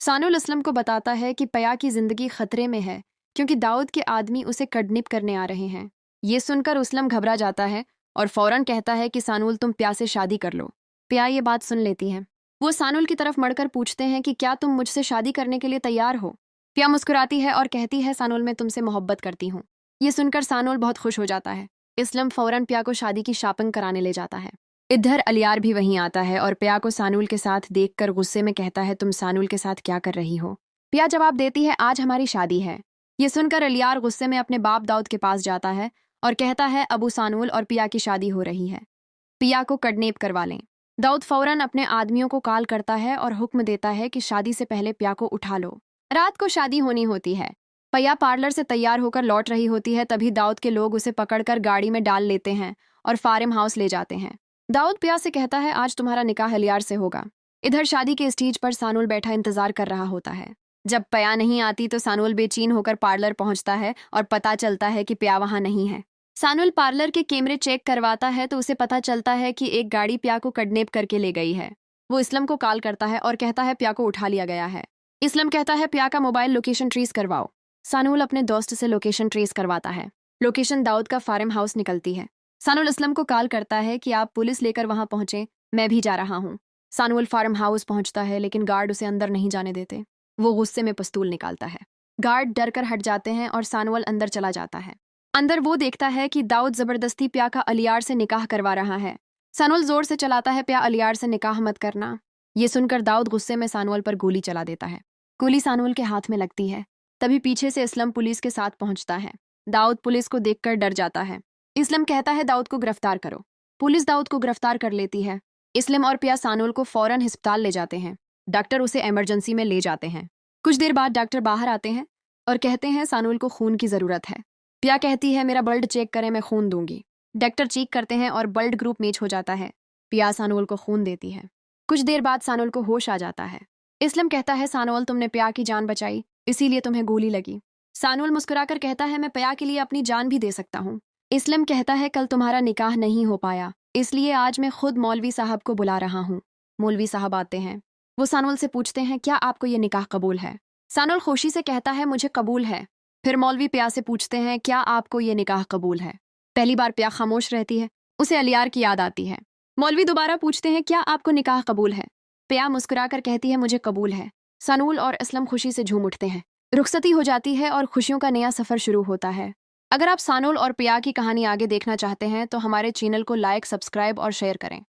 सानुल असलम को बताता है कि पया की जिंदगी खतरे में है क्योंकि दाऊद के आदमी उसे किडनैप करने आ रहे हैं। ये सुनकर असलम घबरा जाता है और फौरन कहता है कि सानुल तुम प्या से शादी कर लो। प्या ये बात सुन लेती है। वो सानुल की तरफ मड़कर पूछते हैं कि क्या तुम मुझसे शादी करने के लिए तैयार हो। प्या मुस्कुराती है और कहती है सानुल मैं तुमसे मोहब्बत करती हूँ। ये सुनकर सानुल बहुत खुश हो जाता है। इसलम फौरन प्या को शादी की शॉपिंग कराने ले जाता है। इधर अलियार भी वहीं आता है और प्या को सानुल के साथ देखकर गुस्से में कहता है तुम सानुल के साथ क्या कर रही हो। प्या जवाब देती है आज हमारी शादी है। ये सुनकर अलियार गुस्से में अपने बाप दाऊद के पास जाता है और कहता है अबू सानुल और पिया की शादी हो रही है, पिया को किडनैप करवा लें। दाऊद फौरन अपने आदमियों को कॉल करता है और हुक्म देता है कि शादी से पहले पिया को उठा लो। रात को शादी होनी होती है। पिया पार्लर से तैयार होकर लौट रही होती है, तभी दाऊद के लोग उसे पकड़कर गाड़ी में डाल लेते हैं और फार्म हाउस ले जाते हैं। दाऊद पिया से कहता है आज तुम्हारा निकाह अलियार से होगा। इधर शादी के स्टेज पर सानुल बैठा इंतजार कर रहा होता है। जब पिया नहीं आती तो सानुल बेचैन होकर पार्लर पहुंचता है और पता चलता है कि पिया वहां नहीं है। सानुल पार्लर के कैमरे चेक करवाता है तो उसे पता चलता है कि एक गाड़ी पिया को किडनैप करके ले गई है। वो इस्लम को कॉल करता है और कहता है पिया को उठा लिया गया है। इस्लम कहता है पिया का मोबाइल लोकेशन ट्रेस करवाओ। सानुल अपने दोस्त से लोकेशन ट्रेस करवाता है। लोकेशन दाऊद का फार्म हाउस निकलती है। सानुल असलम को कॉल करता है कि आप पुलिस लेकर वहां पहुंचे, मैं भी जा रहा हूं। सानुल फार्म हाउस पहुंचता है लेकिन गार्ड उसे अंदर नहीं जाने देते। वो गुस्से में पिस्तौल निकालता है। गार्ड डर कर हट जाते हैं और सानुल अंदर चला जाता है। अंदर वो देखता है कि दाऊद जबरदस्ती प्या का अलियार से निकाह करवा रहा है। सानुल जोर से चलाता है प्या अलियार से निकाह मत करना। ये सुनकर दाऊद गुस्से में सानुल पर गोली चला देता है। गोली सानुल के हाथ में लगती है। तभी पीछे से इस्लम पुलिस के साथ पहुंचता है। दाऊद पुलिस को देखकर डर जाता है। इस्लम कहता है दाऊद को गिरफ्तार करो। पुलिस दाऊद को गिरफ्तार कर लेती है। इस्लम और प्या सानुल को फौरन अस्पताल ले जाते हैं। डॉक्टर उसे इमरजेंसी में ले जाते हैं। कुछ देर बाद डॉक्टर बाहर आते हैं और कहते हैं सानुल को खून की जरूरत है। प्या कहती है मेरा ब्लड चेक करें, मैं खून दूंगी। डॉक्टर चेक करते हैं और ब्लड ग्रुप मैच हो जाता है। प्या सानुल को खून देती है। कुछ देर बाद सानुल को होश आ जाता है। इस्लम कहता है सानुल तुमने प्या की जान बचाई, इसीलिए तुम्हें गोली लगी। सानुल मुस्कुराकर कहता है मैं प्या के लिए अपनी जान भी दे सकता हूँ। इस्लम कहता है कल तुम्हारा निकाह नहीं हो पाया, इसलिए आज मैं खुद मौलवी साहब को बुला रहा हूँ। मौलवी साहब आते हैं। वो सानुल से पूछते हैं क्या आपको ये निकाह कबूल है। सानुल खुशी से कहता है मुझे कबूल है। फिर मौलवी प्या से पूछते हैं क्या आपको ये निकाह कबूल है। पहली बार प्या खामोश रहती है, उसे अलियार की याद आती है। मौलवी दोबारा पूछते हैं क्या आपको निकाह कबूल है। प्या मुस्कुराकर कहती है मुझे कबूल है। सानुल और असलम खुशी से झूम उठते हैं। रुखसती हो जाती है और खुशियों का नया सफर शुरू होता है। अगर आप सानुल और प्या की कहानी आगे देखना चाहते हैं तो हमारे चैनल को लाइक, सब्सक्राइब और शेयर करें।